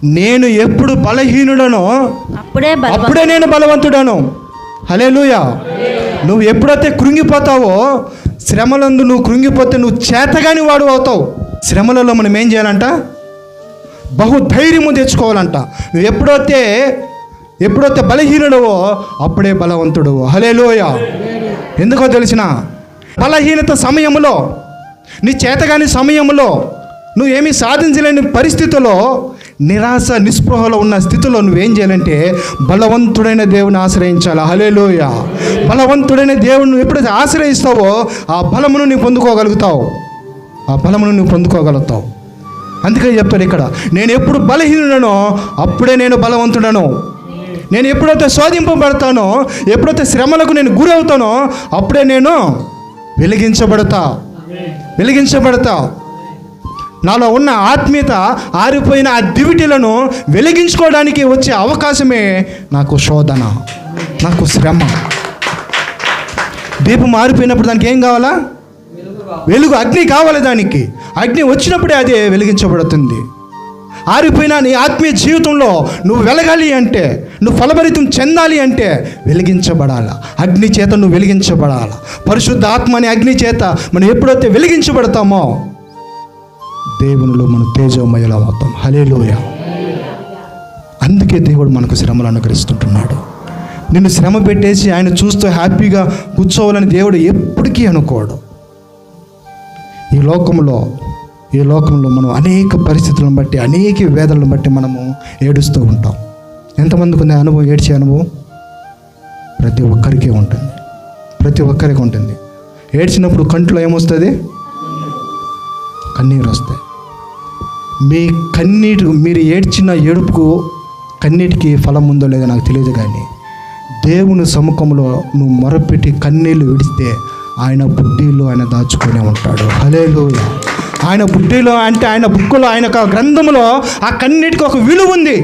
నేను ఎప్పుడు బలహీనుడనో అప్పుడే నేను బలవంతుడను. హల్లెలూయా. నువ్వు ఎప్పుడైతే కృంగిపోతావో, శ్రమలందు నువ్వు కృంగిపోతే నువ్వు చేతగాని వాడు అవుతావు. శ్రమలలో మనం ఏం చేయాలంట? బహుధైర్యము తెచ్చుకోవాలంట. నువ్వు ఎప్పుడైతే బలహీనుడవో అప్పుడే బలవంతుడవు. హల్లెలూయా. ఎందుకో తెలిసిన, బలహీనత సమయంలో, నీ చేతగాని సమయంలో, నువ్వేమీ సాధించలేని పరిస్థితుల్లో, నిరాశ నిస్పృహలో ఉన్న స్థితిలో నువ్వేం చేయాలంటే బలవంతుడైన దేవుని ఆశ్రయించాలి. హల్లెలూయా. బలవంతుడైన దేవుని నువ్వు ఎప్పుడైతే ఆశ్రయిస్తావో ఆ బలమును నువ్వు పొందుకోగలుగుతావు. అందుకని చెప్తాడు ఇక్కడ, నేను ఎప్పుడు బలహీనుడనో అప్పుడే నేను బలవంతుడను. నేను ఎప్పుడైతే శోధింపబడతానో, ఎప్పుడైతే శ్రమలకు నేను గురవుతానో అప్పుడే నేను వెలిగించబడతా. నాలో ఉన్న ఆత్మీయత ఆరిపోయిన ఆ దివిటీలను వెలిగించుకోవడానికి వచ్చే అవకాశమే నాకు శోధన, నాకు శ్రమ. దీపం ఆరిపోయినప్పుడు దానికి ఏం కావాలా? వెలుగు, అగ్ని కావాలి. దానికి అగ్ని వచ్చినప్పుడే అది వెలిగించబడుతుంది. ఆరిపోయిన నీ ఆత్మీయ జీవితంలో నువ్వు వెలగాలి అంటే, నువ్వు ఫలభరితం చెందాలి అంటే వెలిగించబడాల. అగ్ని చేత నువ్వు వెలిగించబడాల. పరిశుద్ధ ఆత్మ అనే అగ్ని చేత మనం ఎప్పుడైతే వెలిగించబడతామో దేవునిలో మనం తేజోమయులం అవుతాం. హల్లెలూయా. అందుకే దేవుడు మనకు శ్రమలు అనుగ్రహిస్తుంటున్నాడు. నిన్ను శ్రమ పెట్టేసి ఆయన చూస్తూ హ్యాపీగా కూర్చోవాలని దేవుడు ఎప్పటికీ అనుకోడు. ఈ లోకంలో మనం అనేక పరిస్థితులను బట్టి, అనేక వేదనలను బట్టి మనము ఏడుస్తూ ఉంటాం. ఎంతమందికి ఉంది అనుభవం? ఏడ్చే అనుభవం ప్రతి ఒక్కరికి ఉంటుంది. ఏడ్చినప్పుడు కంట్లో ఏమొస్తుంది? కన్నీరు వస్తాయి. మీరు ఏడ్చిన ఏడుపుకు కన్నీటికి ఫలం ఉందో లేదో నాకు తెలియదు, కానీ దేవుని సముఖంలో నువ్వు మొరపెట్టి కన్నీళ్ళు విడిస్తే ఆయన బుడ్డిలో ఆయన దాచుకొని ఉంటాడు. హల్లెలూయా. ఆయన బుడ్డిలో అంటే ఆయన బుక్కులో, ఆయన గ్రంథంలో ఆ కన్నీటికి ఒక విలువ ఉంది.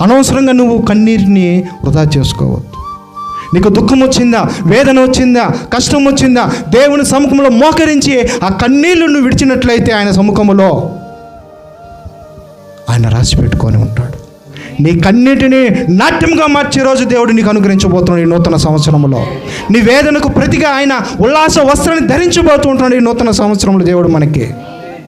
అనవసరంగా నువ్వు కన్నీటిని వృధా చేసుకోవద్దు. నీకు దుఃఖం వచ్చిందా, వేదన వచ్చిందా, కష్టం వచ్చిందా, దేవుని సముఖంలో మోకరించి ఆ కన్నీళ్లు నువ్వు విడిచినట్లయితే ఆయన సముఖంలో ఆయన రాసి పెట్టుకొని ఉంటాడు. నీ కన్నీటిని నాట్యంగా మార్చే రోజు దేవుడు నీకు అనుగ్రహించబోతున్నాడు ఈ నూతన సంవత్సరంలో. నీ వేదనకు ప్రతిగా ఆయన ఉల్లాస వస్త్రాన్ని ధరించబోతూ ఉంటున్నాడు ఈ నూతన సంవత్సరంలో దేవుడు మనకి.